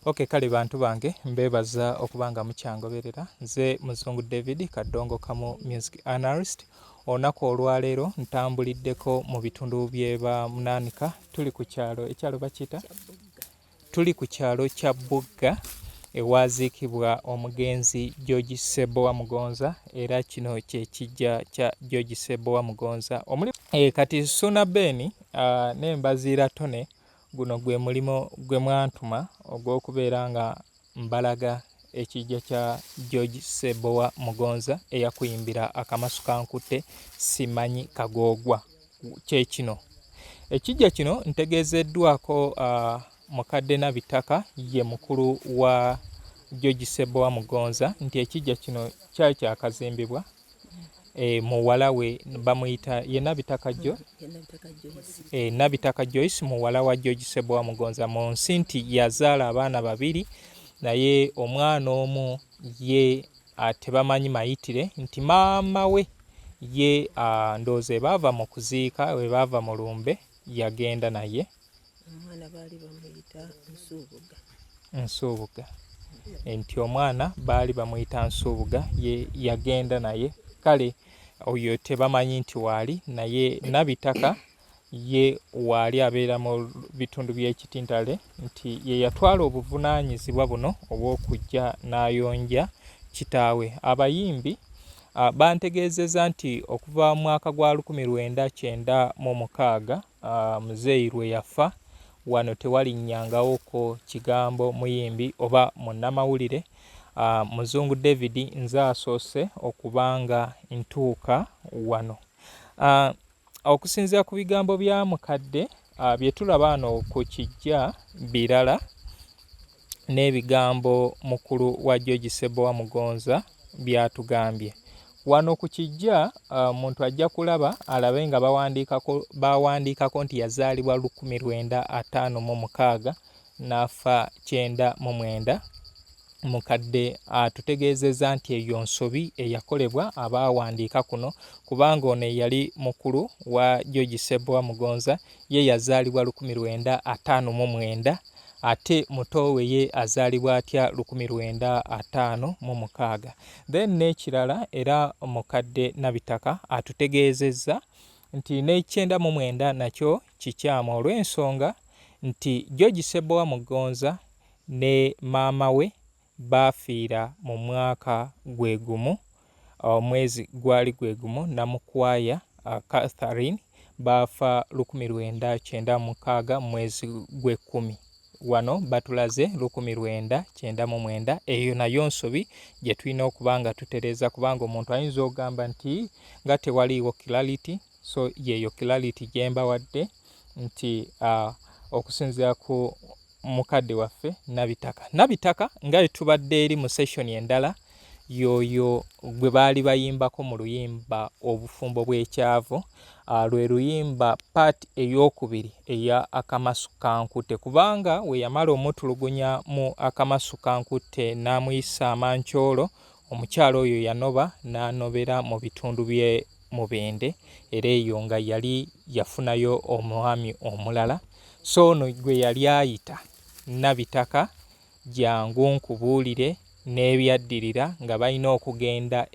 Okay, kale bantu bange mbebaza okubanga mukyangoberera. Nze Muzungu David Kadongo Kamu Music Analyst. Onako olwaleero ntambuliddeko mu bitundu byeba Munanika. Tuli ku kyalo ekyalo bakita tuli ku kyalo kya Bugga ewaziikibwa omugenzi George Sebowa Mugonza, era kino kye kijja kya George Sebowa Mugonza omuli kati Suna Beni n'embaziira tone. Guno gwe mulimo gwe mwantuma ogw'okubeera nga mbalaga ekijja kya George Sebowa Mugonza eyakuyimbira akamasu kankutte simanyi kagoogwa. Kyekino ekijja kino ntegeezeddwako mukadde Nabitaka ye mukulu wa George Sebowa Mugonza nti ekijja kino kyali kyakazimbibwa muwala we bamuyita ye Nabitaka Jo Nabitaka Joyce muwala wa George Sebowa Mugonza mu nsi nti yazaala abaana babiri naye omwana omu ye tebamanyi mayitire nti maama we ye ndooze baava mu kuziika we baava mu lumbe yagenda naye omwana baali bamuyita Nsuubuga nti omwana baali bamuyita Nsuubuga ye yagenda naye kale oyo tebamanyi nti waali naye Nabitaka ye waali abeera mu bitundu by'ekitintale nti ye yatwala obuvunaanyizibwa buno obw'okujja n'ayonja kitaawe. Abayimbi bantegeezezza nti okuva mu mwaka gwa 1996 muzeeyi lwe yafa wano tewalinnyangawo kigambo muyimbi oba munnamawulire Muzungu David nze asoose okubanga ntuuka wano. Okusinziira ku bigambo bya mukadde bye tulaba wano ku kijja birala n'ebigambo mukulu wa George Sebowa Mugonza byatugambye. Wano ku kijja muntu ajja kulaba alabe nga bawandiikako nti yazaalibwa 1956 n'afa 99. Mukadde atutegeezezza nti eyo nsobi eyakolebwa abaawandiika kuno kubanga ono yali mukulu wa George Sebowa Mugonza ye yazaalibwa 1959 ate muto we ye azaalibwa atya 1956. Then n'ekirala era mukadde Nabitaka atutegeezezza nti ne'99 nakyo kikyamu olw'ensonga nti George Sebowa Mugonza ne maama we baafiira mu mwaka gwe gumu omwezi gwali gwe gumu Namukwaya Catherine baafa 1996 mwezi gwe 10. Wano batulaze 1999. Eyo nayo nsobi gye tulina okuba nga tutereeza kubanga omuntu ayinza okugamba nti nga tewaliiwo clarity, so yeeyo clarity gye mbawadde nti okusinziira ku mukadde waffe Nabitaka nga tubadde eri mu session endala yoyo gwe baali bayimbako mu luyimba obufumbo bw'ekyavu lwe luyimba part ey'okubiri eya akamasu kankutte kubanga we yamala omutulugunya mu akamasu kankutte n'amuyisa Amanchoolo omukyalo oyo yanoba n'anobera mu bitundu bye Mubende era eyo nga yali yafunayo omwami omulala so ono gwe yali ayita Nabitaka jangu nkubuulire n'ebyaddirira nga balina okugenda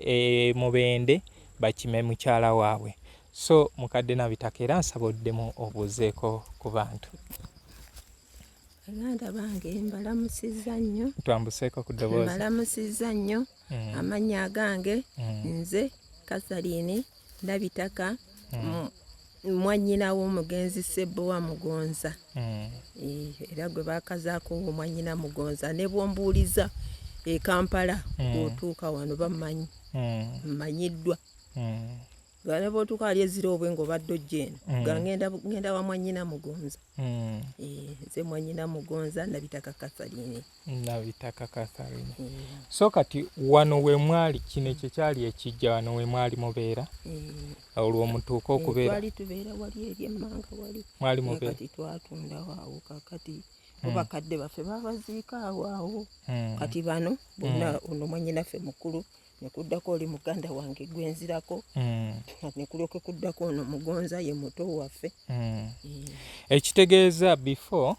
Mubende bakime mukyala waabwe. So mukadde Nabitaka era nsaboddemu obuuzeeko ku bantu. Baganda bange mbalamusizza nnyo. Twambuseeko ku ddoboozi. Mbalamusizza nnyo. Amannya agange nze Catherine Nabitaka mwannyina w'omugenzi Sebowa Mugonza. Era gwe baakazaako omwannyina Mugonza ne bwombuuliza e Kampala bw'otuuka wano bamanyi mmanyiddwa. Ne bw'otuuka wali ezira obwe ng'obadde ojja eno ngenda wa mwannyina Mugonza. Nze mwannyina Mugonza Nabitaka Catherine. Nabitaka Catherine. So kati wano we mwali kino ekyo kyali ekijja wano we mwali mubeera olwo mutuuka okubeera. Twali tubeera wali eri emmanga wali. Mwali mubeera. Kati twatundawo awo kakati bakadde baffe babaziika awo. Kati bano bonna ono mwannyinaffe mukulu nekuddako oli muganda wange gwenzirako nekulyoke kuddako ono mugonza ye muto waffe. Ekitegeeza before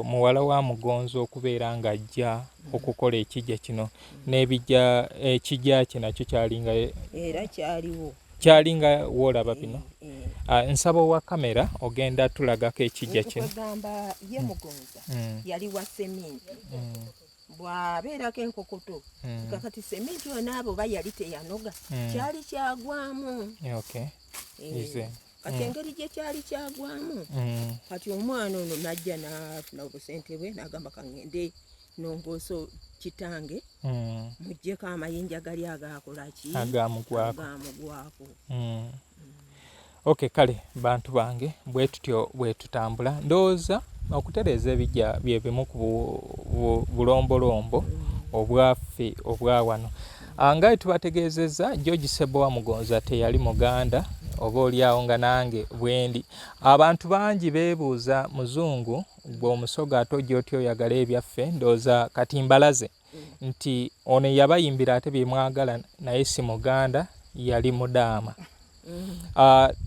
muwala wa mugonza okubeera nga ajja okukola ekijja kino n'ebijja ekijja kye nakyo kyalinga era kyalinga woolaba bino. Nsaba owa kamera ogenda tulagako ekijja kino. Okugamba ye mugonza yali wa seminti bw'abeerako enkokoto kakati seminti yona abo ba yali teyanoga kyali kyagwamu. Kati engeri gye kyali kyagwamu kati omwana ono najja n'afuna obusente bwe n'agamba kangende nongooso kitange muggyeko amayinja gali agakolaki agamugwako. Kale bantu bange bwe tutyo bwe tutambula ndowooza okutereeza ebijja bye bimu ku bulombolombo obwaffe obwa wano. Nga tubategeezezza George Ssebbowa Mugonza teyali Muganda oba oliawo nga nange bwendi. Abantu bangi beebuuza muzungu bw'omusoga ate ojja otya oyagala ebyaffe ndowooza kati mbalaze nti ono yabayimbira ate bye mwagala naye si Muganda yali Mudaama.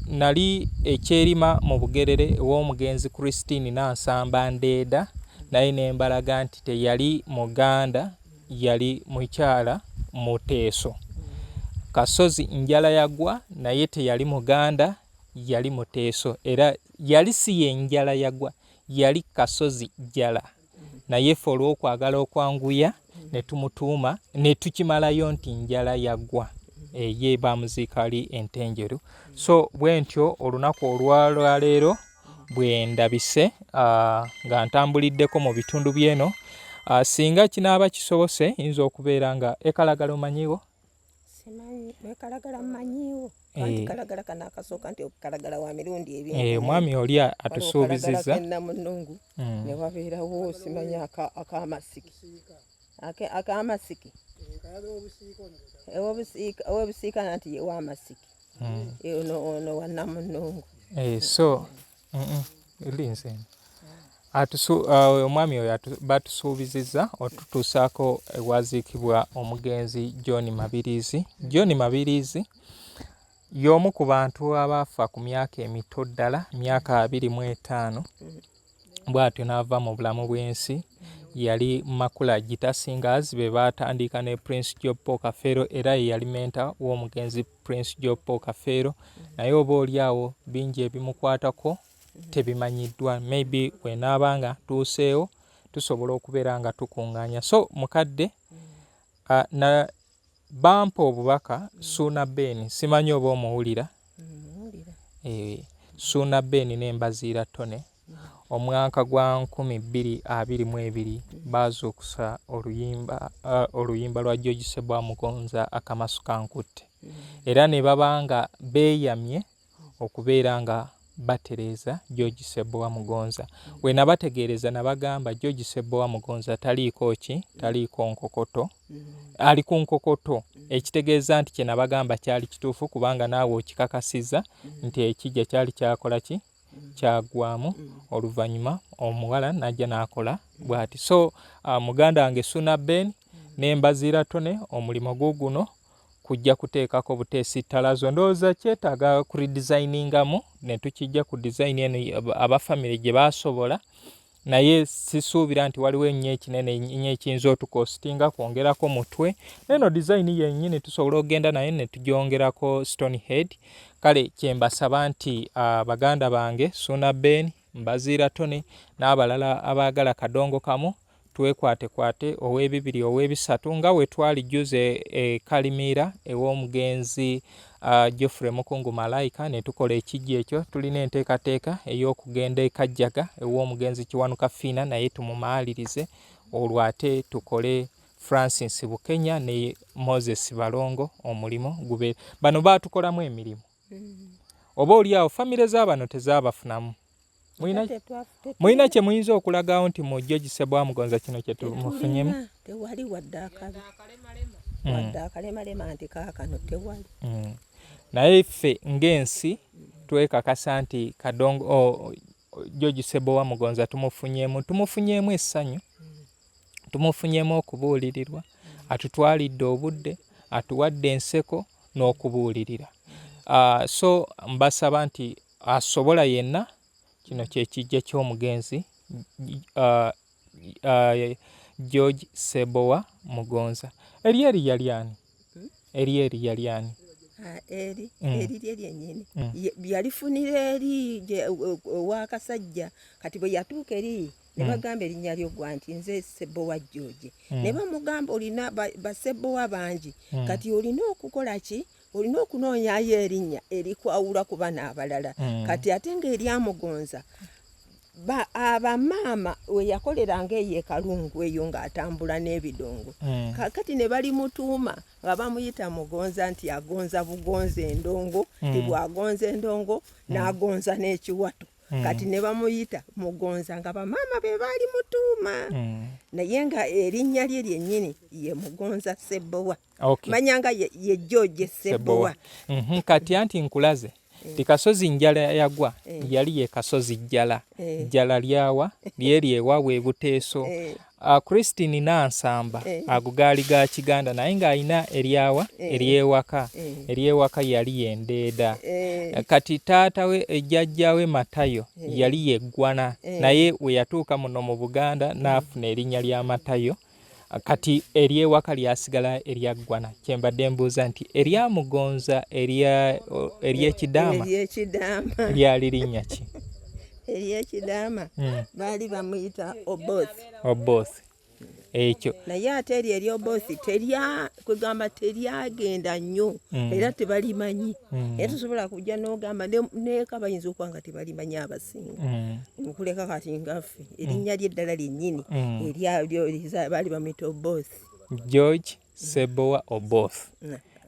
Nali ekyerima mu Bugerere ew'omugenzi Christine Nansamba Ndeeda naye nembalaga nti teyali Muganda yali mukyala Muteeso. Kasozi njala yagwa naye teyali Muganda yali Muteeso era yali si ye njala yagwa yali Kasozi jala naye ffe olw'okwagala okwanguya ne tumutuuma ne tukimalayo nti njala yagwa. Ye bamuziika ali Entenjeru. So bwe ntyo olunaku olwaleero bwe ndabise nga ntambuliddeko mu bitundu byeno. Singa kinaaba kisobose yinza okubeera nga ekalagala omanyiwo? Simanyi ekalagala mmanyiwo anti kalagala kana akasooka nti kalagala wa mirundi ebintu. Omwami oli atusuubizizza Munungu ne wabeerawo simanyi akamasiki akamasiki ew'obusiika nti ye w'amasiki ono wa Namunungu. So linze omwami oyo batusuubizizza otutuusaako ewaziikibwa omugenzi John Mabirizi. John Mabirizi y'omu ku bantu abaafa ku myaka emito ddala, myaka 25 bw'atyo n'ava mu bulamu bw'ensi. Yali Makula Gita Singers be baatandika ne Prince Job Kafeero era ye yali menta w'omugenzi Prince Job Kafeero naye oba oliawo bingi ebimukwatako tebimanyiddwa. Maybe bwenaabanga tuuseewo tusobola okubeera nga tukuŋŋaanya. So mukadde na bampa obubaka Suuna Ben simanyi oba omuwulira. Suuna Ben n'embaziira ttone omwaka gwa 2022 baazuukusa oluyimba lwa George Ssebbowa Mugonza Akamasu Kankutte era ne baba nga beeyamye okubeera nga batereeza George Ssebbowa Mugonza. We nabategeereza nabagamba George Ssebbowa Mugonza taliiko nkokoto, ali ku nkokoto. Ekitegeeza nti kye nabagamba kyali kituufu kubanga naawe okikakasizza nti ekijja kyali kyakola ki kyagwamu oluvannyuma omuwala najja n'akola bw'ati. So muganda wange Suuna Ben n'embaziira ttone omulimu guno kujja kuteekako buteesi ttalazo ndowooza kyetaaga ku redesigningamu ne tukijja ku design eno abafamily gye baasobola naye sisuubira nti waliwo ennyo ekinene nnyo ekiyinza otukostinga kwongerako mutwe. Neno design yennyini tusobola okugenda naye ne tugyongerako stone head. Kale kyembasaba nti baganda bange Suuna Ben, Mbaziira Tony n'abalala abaagala kadongo kamu twekwatekwate ow'ebibiri ow'ebisatu nga we twalijjuze Kalimiira ew'omugenzi Geoffrey Mukungu Malayika ne tukola ekijja ekyo. Tulina enteekateeka ey'okugenda e Kajjaga ew'omugenzi Kiwanuka Fiina naye tumumaalirize olwo ate tukole Francis Bukenya ne Moses Balongo omulimu gube. Bano batukolamu emirimu oba oliawo famire z'abano tezaabafunamu. Mulina kye muyinza okulagawo nti mu George Ssebbowa Mugonza kino kye tumufunyemu? Tewali wadde akalemalema nti kaakano tewali. Naye ffe ng'ensi twekakasa nti kadongo George Ssebbowa Mugonza tumufunyeemu essanyu, tumufunyeemu okubuulirirwa, atutwalidde obudde, atuwadde enseko n'okubuulirira. So mbasaba nti asobola yenna kino kyekijja ky'omugenzi George Ssebbowa Mugonza. Eriya lyani? Eriya lyani? Eri lyennyini yalifunira eri ow'akasajja kati bwe yatuuka eri ne bagamba erinnya lyo gwa nti nze Ssebbowa George ne bamugamba olina bassebbowa bangi kati olina okukola ki? Olina okunoonyayo erinnya erikwawula ku bano abalala kati ate ng'eryamugonza abamaama we yakoleranga eyo Kalungu eyo ng'atambula n'ebidongo kakati ne balimutuuma nga bamuyita Mugonza nti agonza bugonza endongo tibwagonza endongo n'agonza n'ekiwato kati ne bamuyita Mugonza nga bamaama be baali mutuuma naye nga erinnya lye lyennyini ye Mugonza Ssebbowa. Manya nga ye George Ssebbowa. Kati anti nkulaze ti Kasozi Njala yagwa yali ye Kasozi Jjala. Jjala lyawa lyeri ewaabwe e Buteeso. Christine Nansamba ago gaali ga Kiganda naye ng'alina eryawa eryewaka. Eryewaka yali ye Ndeeda. Kati taata we ejjajjaawe Matayo yali ye Ggwana naye we yatuuka muno mu Buganda n'afuna erinnya lya Matayo. Kati eryewaka lyasigala erya Ggwana. Kyembadde mbuuza nti eryamugonza ery'ekidaama lyali linnya ki? Ery'ekidaama baali bamuyita Oboth. Oboth. Ekyo naye ate eryo ery'Oboth kwegamba teryagenda nnyo era tebalimanyi era tosobola kujja n'ogamba neeka bayinza okuba nga tebalimanyi abasinga okuleka kati ngaffe erinnya ly'eddala lyennyini eryalyo baali bamuyita Oboth. George Ssebbowa Oboth.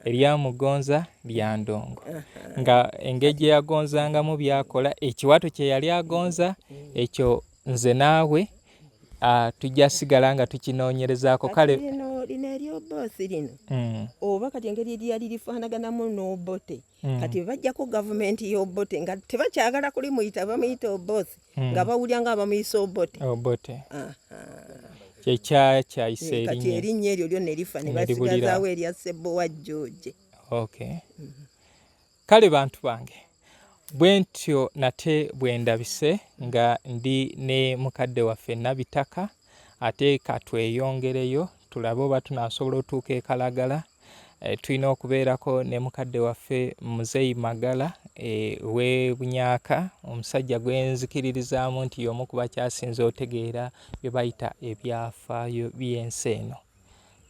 Eryamugonza lya Ndongo. Nga engeri gye yagonzangamu byakola ekiwato kye yali agonza ekyo nze naawe tujja sigala nga tukinoonyerezaako kale lino ery'Oboth lino oba kati engeri lyali lifaanaganamu n'Obote kati bajjako gavumenti y'Obote nga tebakyagala kulimuyita bamuyita Oboth nga bawulya nga bamuyisa Obote. Kyayisa erinnya. Kati erinnya eryo lyo ne lifa ne basigazaawo erya Ssebbowa George. Kale bantu bange bwe ntyo nate bwe ndabise nga ndi ne mukadde waffe Nabitaka ate katweyongereyo tulabe oba tunaasobola otuuka e Kalagala. Tulina okubeerako ne mukadde waffe Muzeeyi Magala we Bunyaaka omusajja gwe nzikiririzaamu nti y'omu ku bakyasinze otegeera bye bayita ebyafaayo by'ensi eno.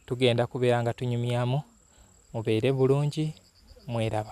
Tugenda kubeera nga tunyumyamu mubeere bulungi mweraba.